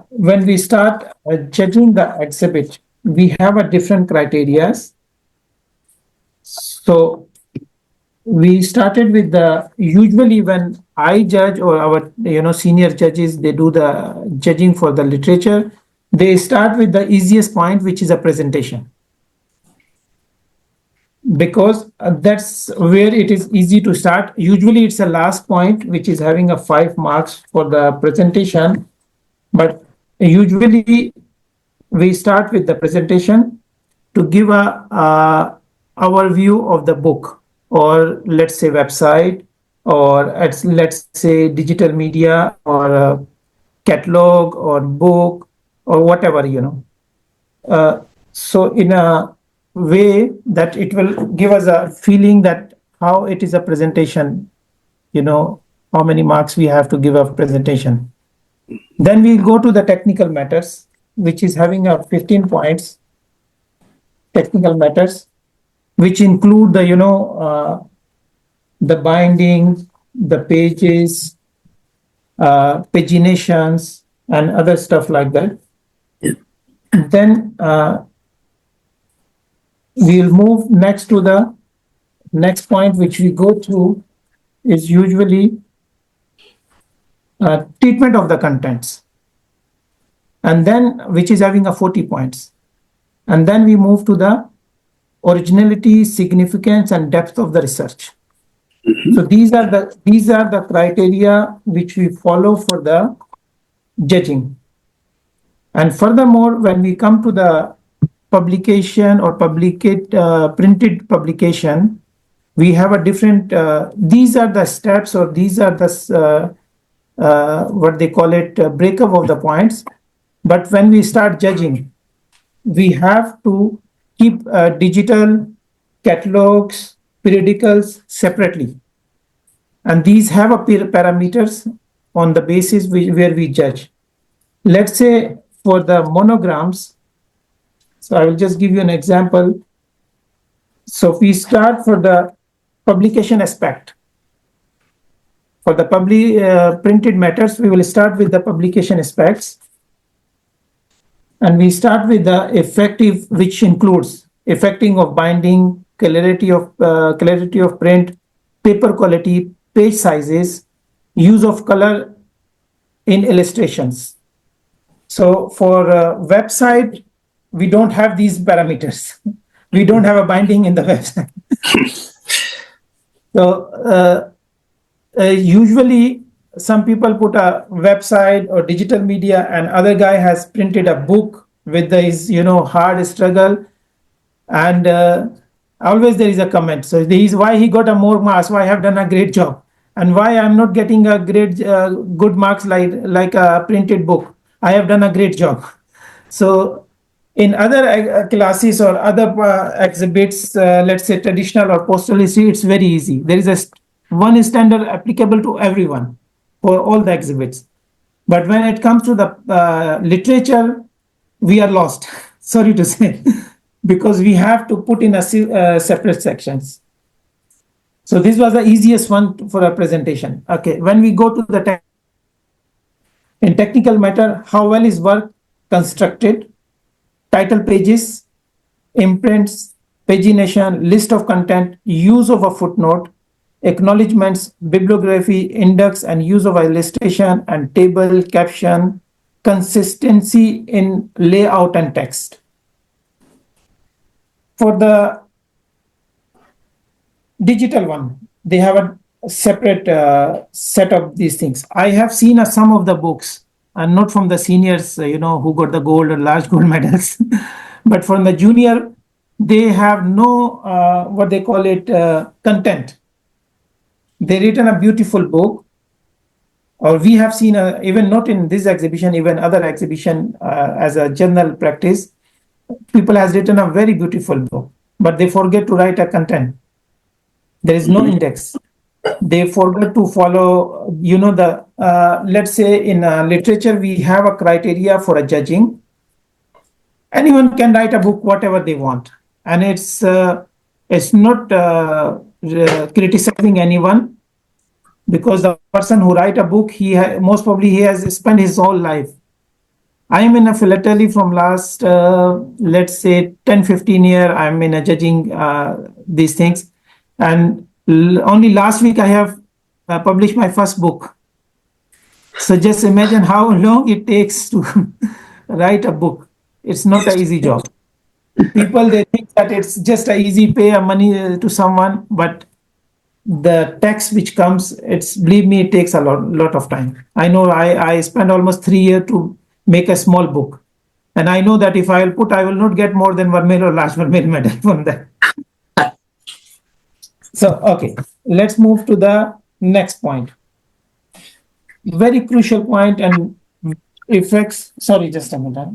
when we start judging the exhibit, we have a different criteria. So we started with the usually when I judge or our senior judges, they do the judging for the literature. They start with the easiest point, which is a presentation, because that's where it is easy to start. Usually it's a last point which is having a 5 marks for the presentation, but usually we start with the presentation to give a our view of the book, or let's say website, or let's say digital media, or catalog or book or whatever. So in a way that it will give us a feeling that how it is a presentation, how many marks we have to give a presentation. Then we go to the technical matters, which is having a 15 points. Technical matters, which include the binding, the pages, paginations, and other stuff like that. Then we'll move next to the next point, which we go through is usually treatment of the contents, and then which is having a 40 points. And then we move to the originality, significance, and depth of the research. So these are the criteria which we follow for the judging. And furthermore, when we come to the publication or printed publication, we have a different. These are the steps, or these are the what they call it, breakup of the points. But when we start judging, we have to keep digital catalogs, periodicals separately. And these have a parameters on the basis where we judge. Let's say for the monograms, so I will just give you an example. So we start for the publication aspect. For the printed matters, we will start with the publication aspects. And we start with the effective, which includes effecting of binding, clarity of print, paper quality, page sizes, use of color in illustrations. So for website, we don't have these parameters. We don't have a binding in the website. So usually some people put a website or digital media, and other guy has printed a book with his hard struggle, and always there is a comment. So there is why he got a more marks, why I have done a great job, and why I'm not getting a great good marks like a printed book. I have done a great job. So in other classes or other exhibits, let's say traditional or postal history, it's very easy. There is one standard applicable to everyone for all the exhibits. But when it comes to the literature, we are lost, sorry to say, because we have to put in a separate sections. So this was the easiest one for a presentation. Okay, when we go to the in technical matter, how well is work constructed, title pages, imprints, pagination, list of content, use of a footnote, acknowledgements, bibliography, index, and use of illustration and table, caption, consistency in layout and text. For the digital one, they have a separate set of these things. I have seen some of the books, and not from the seniors, who got the gold or large gold medals, but from the junior, they have no, what they call it, content. They written a beautiful book, or we have seen, even not in this exhibition, even other exhibition, as a general practice, people has written a very beautiful book, but they forget to write a content. There is no index. They forget to follow, let's say in literature, we have a criteria for a judging. Anyone can write a book, whatever they want. And it's not criticizing anyone, because the person who write a book, most probably he has spent his whole life I am in a philately from last, let's say 10, 15 years. I'm in a judging these things. And only last week I have published my first book. So just imagine how long it takes to write a book. It's not an easy job. People, they think that it's just a easy pay a money to someone, but the text which comes, it's, believe me, it takes a lot of time. I know I spent almost 3 years to make a small book. And I know that if I will put, I will not get more than Vermeer or large Vermeer medal from that. So, okay, let's move to the next point. Very crucial point and effects. Sorry, just a minute.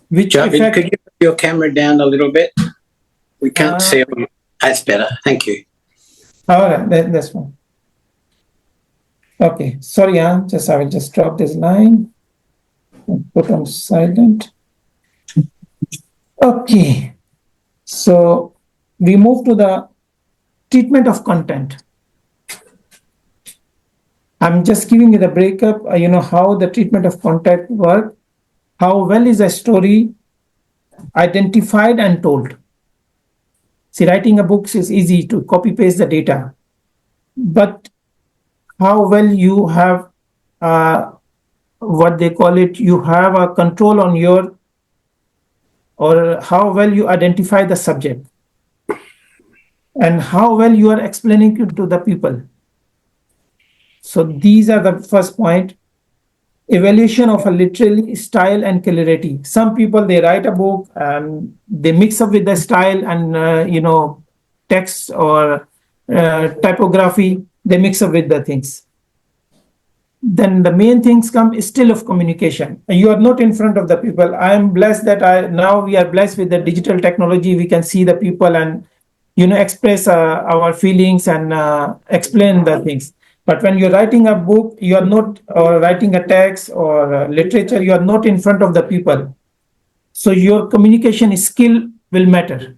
Which Javaid, effect? could you put your camera down a little bit? We can't see it. That's better. Thank you. All right, that's one. Okay, sorry, I will just drop this line and put on silent. Okay, so we move to the treatment of content. I'm just giving you the breakup, how the treatment of content work, how well is a story identified and told. See, writing a book is easy to copy paste the data, but how well you have what they call it, you have a control on your, or how well you identify the subject and how well you are explaining it to the people. So these are the first point. Evaluation of a literary style and clarity. Some people, they write a book and they mix up with the style and text or typography, they mix up with the things. Then the main things come still of communication. You are not in front of the people. I am blessed that now we are blessed with the digital technology. We can see the people and express our feelings and explain the things. But when you're writing a book, you are not, or writing a text or literature, you are not in front of the people. So your communication skill will matter.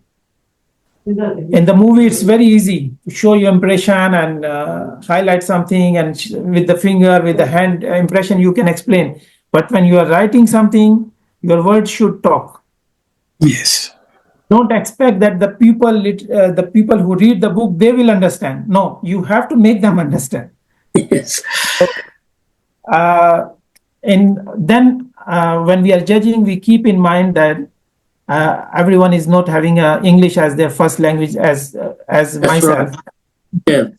In the movie, it's very easy to show your impression and highlight something, and with the finger, with the hand impression, you can explain. But when you are writing something, your words should talk. Yes. Don't expect that the people who read the book, they will understand. No, you have to make them understand. Yes. And then when we are judging, we keep in mind that everyone is not having English as their first language as myself. Right.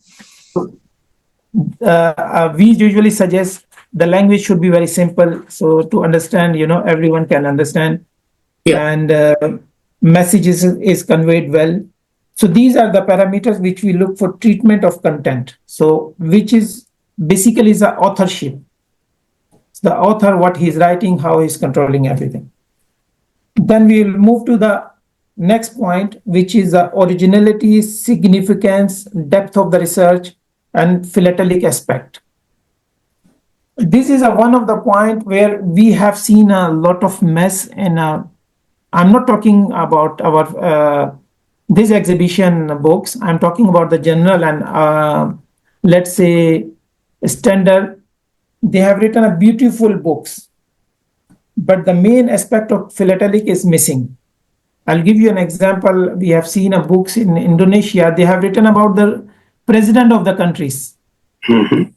Yeah. We usually suggest the language should be very simple, so to understand, everyone can understand. Yeah. And messages is conveyed well. So these are the parameters which we look for treatment of content. So which is basically the authorship. It's the author, what he's writing, how he's controlling everything. Then we'll move to the next point, which is the originality, significance, depth of the research, and philatelic aspect. This is one of the point where we have seen a lot of mess in I'm not talking about our this exhibition books. I'm talking about the general and let's say standard. They have written a beautiful books, but the main aspect of philatelic is missing. I'll give you an example. We have seen books in Indonesia. They have written about the president of the countries. Mm-hmm.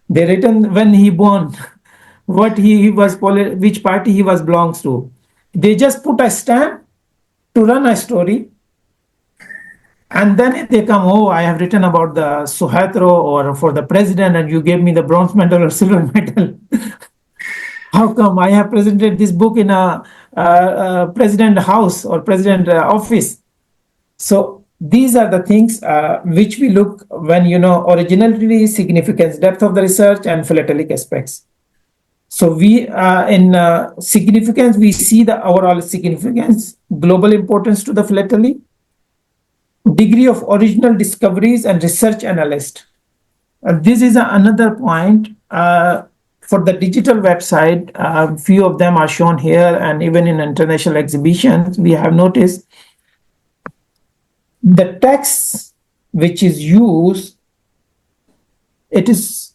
They written when he born, what he was, which party he was belongs to. They just put a stamp to run a story, and then they come, oh, I have written about the Suharto or for the president, and you gave me the bronze medal or silver medal. How come I have presented this book in a president house or president office? So these are the things which we look when, originality, significance, depth of the research, and philatelic aspects. So we in significance, we see the overall significance, global importance to the philately, degree of original discoveries and research analyst. This is another point. For the digital website, few of them are shown here, and even in international exhibitions, we have noticed the text which is used, it is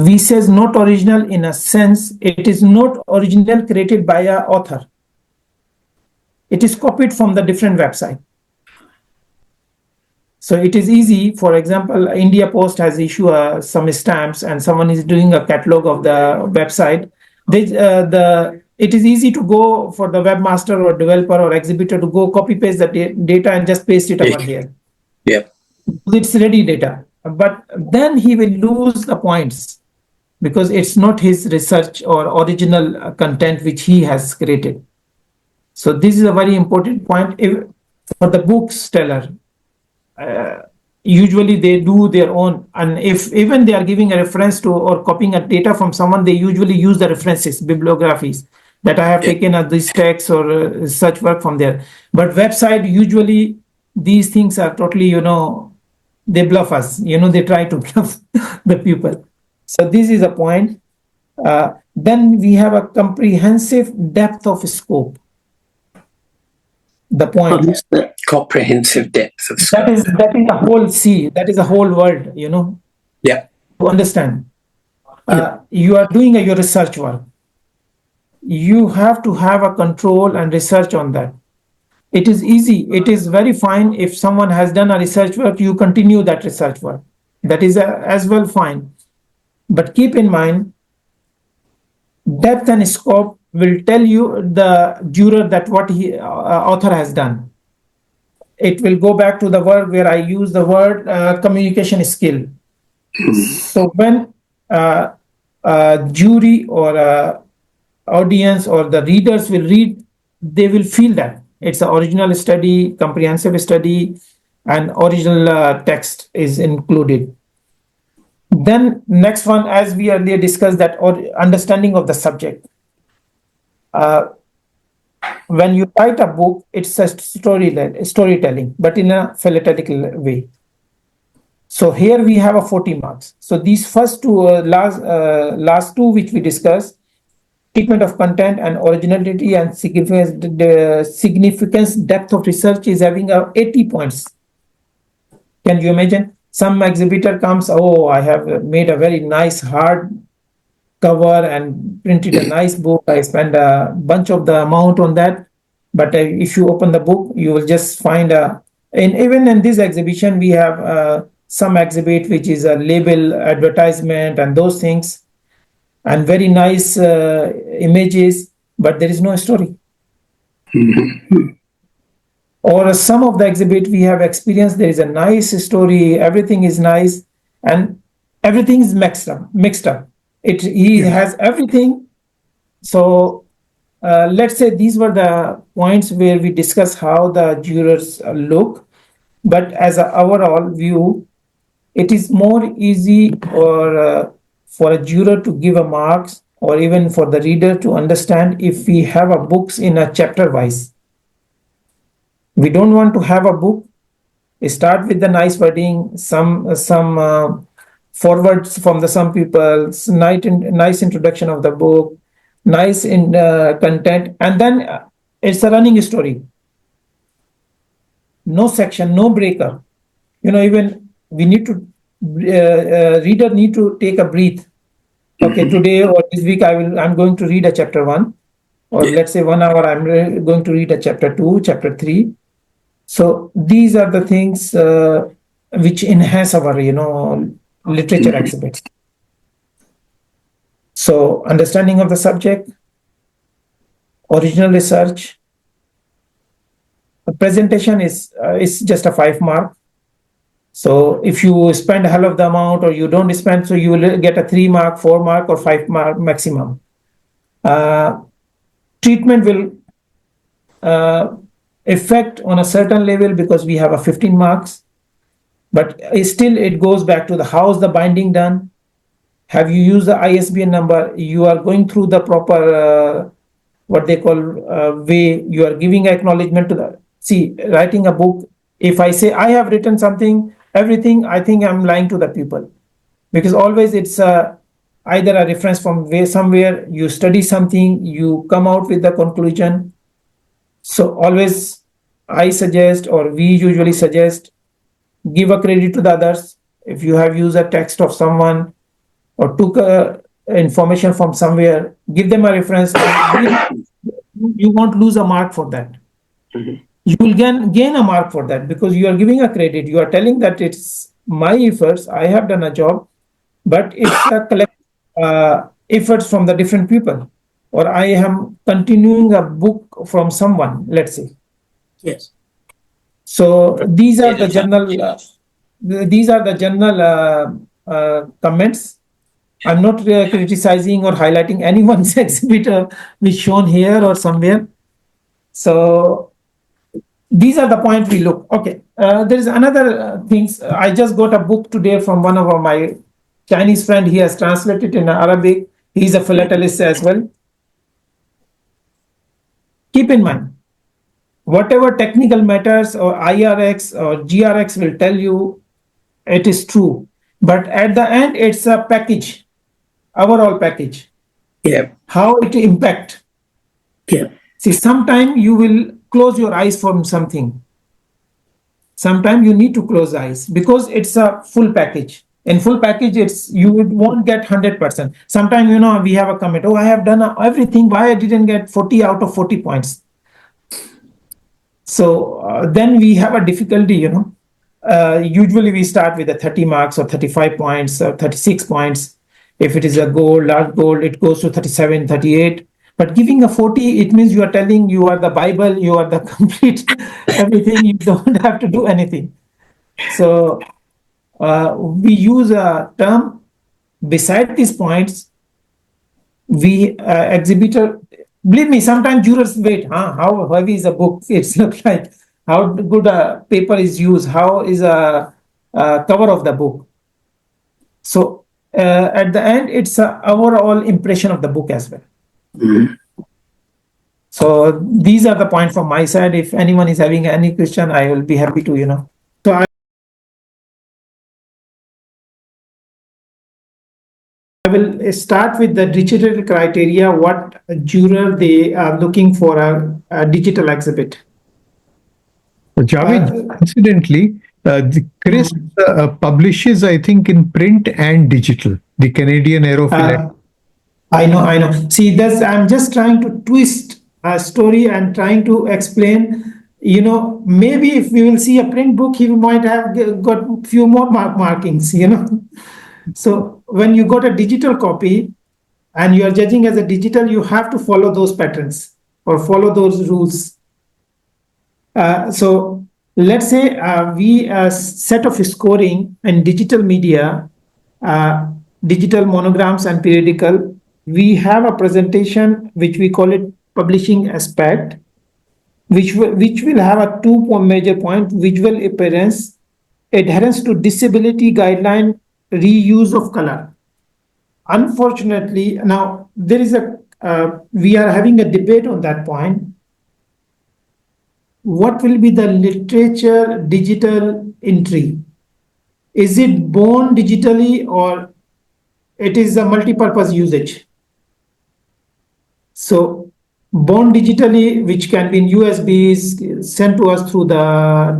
we says not original in a sense, it is not original created by a author. It is copied from the different website. So it is easy. For example, India Post has issued some stamps, and someone is doing a catalog of the website. It is easy to go for the webmaster or developer or exhibitor to go copy paste the data and just paste it over here. Yeah. It's ready data, but then he will lose the points because it's not his research or original content which he has created. So this is a very important point. For the bookseller, usually they do their own, and if even they are giving a reference to or copying a data from someone, they usually use the references, bibliographies that I have taken this text or such work from there. But website, usually these things are totally, they bluff us, they try to bluff the people. So this is a point. Then we have a comprehensive depth of scope. The point. The comprehensive depth of scope. That is a whole sea. That is a whole world, Yeah. To understand. You are doing your research work. You have to have a control and research on that. It is easy. It is very fine if someone has done a research work, you continue that research work. That is as well fine. But keep in mind, depth and scope will tell you the juror that what he author has done. It will go back to the word where I use the word communication skill. So when jury or audience or the readers will read, they will feel that it's an original study, comprehensive study, and original text is included. Then next one, as we earlier discussed, that understanding of the subject. When you write a book, it's a storytelling, but in a philatelic way. So here we have a 40 marks. So these first two, last two which we discussed, treatment of content and originality and significance, depth of research is having 80 points. Can you imagine? Some exhibitor comes, oh, I have made a very nice hard cover and printed a nice book. I spend a bunch of the amount on that. But if you open the book, you will just find and even in this exhibition, we have some exhibit which is a label, advertisement, and those things, and very nice images, but there is no story. Or some of the exhibit we have experienced, there is a nice story, everything is nice, and everything is mixed up. He has everything. So let's say these were the points where we discuss how the jurors look, but as an overall view, it is more easy or for a juror to give a marks, or even for the reader to understand if we have a books in a chapter wise. We don't want to have a book. Start with the nice wording, some forwards from some people, nice introduction of the book, nice in content, and then it's a running story. No section, no breaker. Even we need to reader need to take a breath. Okay, today or this week I'm going to read a chapter 1, or let's say 1 hour I'm going to read a chapter 2, chapter 3. So these are the things which enhance our literature exhibits. So understanding of the subject, original research. The presentation is just a 5 mark. So if you spend half of the amount or you don't spend, so you will get a 3 mark, 4 mark, or 5 mark maximum. Treatment will affect on a certain level because we have a 15 marks, but still it goes back to the how's the binding done. Have you used the ISBN number? You are going through the proper what they call way. You are giving acknowledgement to the. See, writing a book, if I say I have written something, everything, I think I'm lying to the people, because always it's either a reference from somewhere, you study something, you come out with the conclusion. So always I suggest, or we usually suggest, give a credit to the others. If you have used a text of someone, or took information from somewhere, give them a reference. You won't lose a mark for that. You will gain a mark for that because you are giving a credit. You are telling that it's my efforts. I have done a job, but it's a collective efforts from the different people, or I am continuing a book from someone. Let's say. Yes. So these are the general. These are the general comments. I'm not criticizing or highlighting anyone's exhibit which shown here or somewhere. So these are the points we look. Okay, there is another things. I just got a book today from one of my Chinese friend. He has translated in Arabic. He's a philatelist as well. Keep in mind, whatever technical matters or IRX or GRX will tell you, it is true. But at the end, it's a package, overall package. Yeah. How it impact. Yeah. See, sometime you will close your eyes from something. Sometimes you need to close eyes because it's a full package. In full package, it's you won't get 100%. Sometimes we have a comment. Oh, I have done everything. Why I didn't get 40 out of 40 points? So then we have a difficulty. Usually we start with a 30 marks or 35 points or 36 points. If it is a goal, large goal, it goes to 37, 38. But giving a 40, it means you are telling you are the Bible, you are the complete everything. You don't have to do anything. So we use a term beside these points. We exhibitor, believe me, sometimes jurors wait. How heavy is a book? It's look like how good a paper is used. How is a cover of the book? So at the end, it's a overall impression of the book as well. Mhm. So these are the points from my side. If anyone is having any question, I will be happy to. So I will start with the digital criteria. What juror they are looking for a digital exhibit. Javed, incidentally, the Chris publishes, I think, in print and digital, the Canadian Aero. I know. See, I'm just trying to twist a story and trying to explain. Maybe if we will see a print book, he might have got few more markings. So when you got a digital copy and you are judging as a digital, you have to follow those patterns or follow those rules. So let's say we set of scoring in digital media, digital monograms and periodical. We have a presentation which we call it publishing aspect, which will have a major point: visual appearance, adherence to disability guideline, reuse of color. Unfortunately, now there is we are having a debate on that point. What will be the literature digital entry? Is it born digitally or it is a multi-purpose usage? So born digitally, which can be in USBs, sent to us through the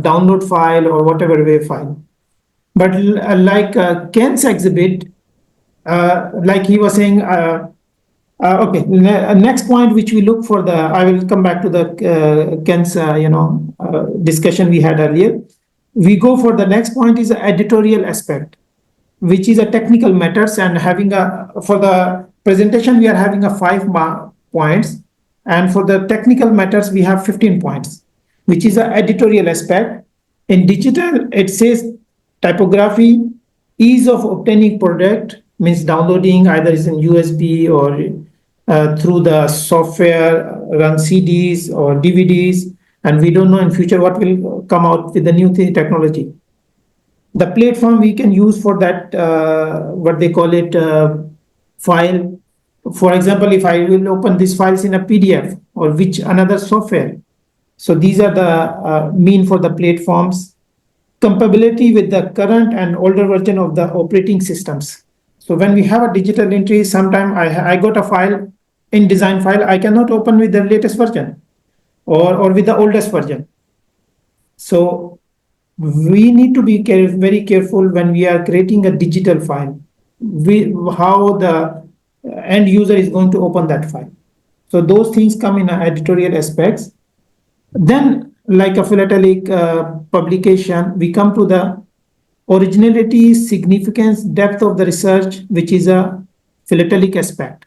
download file or whatever way file. But like Ken's exhibit, like he was saying, okay, next point which we look for I will come back to the Ken's discussion we had earlier. We go for the next point is the editorial aspect, which is a technical matters, and for the presentation we are having a 5 points, and for the technical matters we have 15 points, which is an editorial aspect. In digital, it says typography, ease of obtaining product, means downloading either is in USB or through the software, run CDs or DVDs, and we don't know in future what will come out with the new technology. The platform we can use for that, what they call it, file. For example, if I will open these files in a PDF or which another software. So these are the mean for the platforms. Compatibility with the current and older version of the operating systems. So when we have a digital entry, sometime I got a file in design file, I cannot open with the latest version or with the oldest version. So we need to be very careful when we are creating a digital file. how the end user is going to open that file. So those things come in editorial aspects. Then, like a philatelic publication, we come to the originality, significance, depth of the research, which is a philatelic aspect.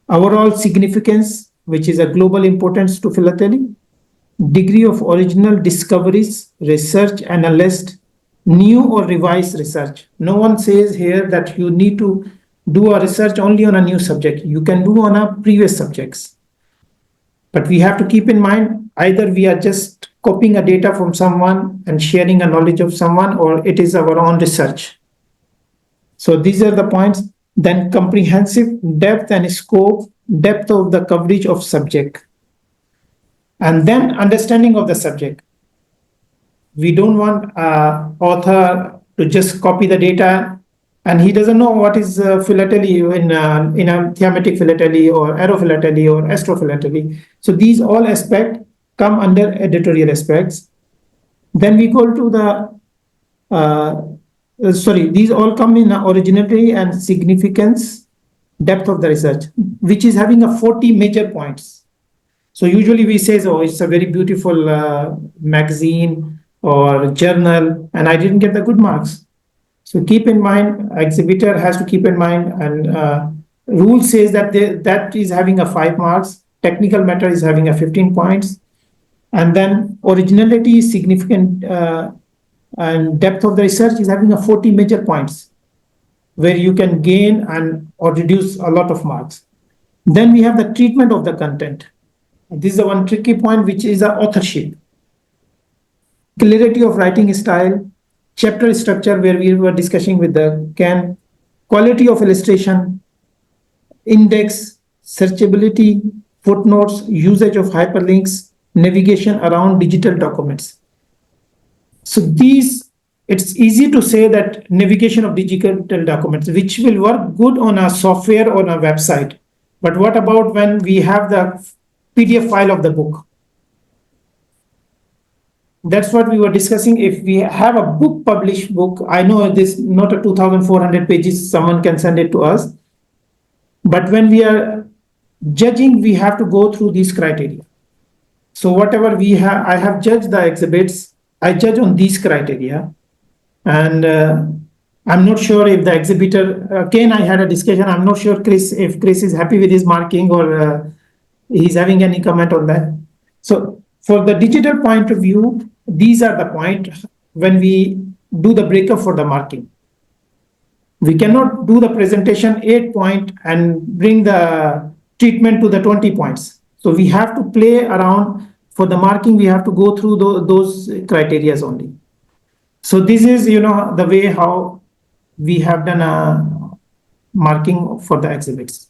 Overall significance, which is a global importance to philately, degree of original discoveries, research analyst, new or revised research. No one says here that you need to do a research only on a new subject. You can do on a previous subjects. But we have to keep in mind, either we are just copying a data from someone and sharing a knowledge of someone, or it is our own research. So these are the points. Then comprehensive, depth and scope, depth of the coverage of subject. And then understanding of the subject. We don't want author to just copy the data and he doesn't know what is philately in a thematic philately or aerophilately or astrophilately. So these all aspects come under editorial aspects. Then we go to these all come in originality and significance, depth of the research, which is having a 40 major points. So usually we say, oh, it's a very beautiful magazine or journal, and I didn't get the good marks. So keep in mind, exhibitor has to keep in mind, and rule says that that is having a 5 marks, technical matter is having a 15 points, and then originality, significant, and depth of the research is having a 40 major points, where you can gain and or reduce a lot of marks. Then we have the treatment of the content. This is the one tricky point, which is the authorship. Clarity of writing style, chapter structure, where we were discussing with the Ken, quality of illustration, index, searchability, footnotes, usage of hyperlinks, navigation around digital documents. So these, it's easy to say that navigation of digital documents, which will work good on a software or a website. But what about when we have the PDF file of the book? That's what we were discussing. If we have a book, published book, I know this not a 2,400 pages, someone can send it to us. But when we are judging, we have to go through these criteria. So whatever we have, I have judged the exhibits, I judge on these criteria. And I'm not sure if the exhibitor, Ken, I had a discussion, I'm not sure if Chris is happy with his marking or he's having any comment on that. So for the digital point of view, these are the points when we do the breakup for the marking. We cannot do the presentation 8 point and bring the treatment to the 20 points. So we have to play around for the marking. We have to go through those criteria only. So this is, the way how we have done a marking for the exhibits.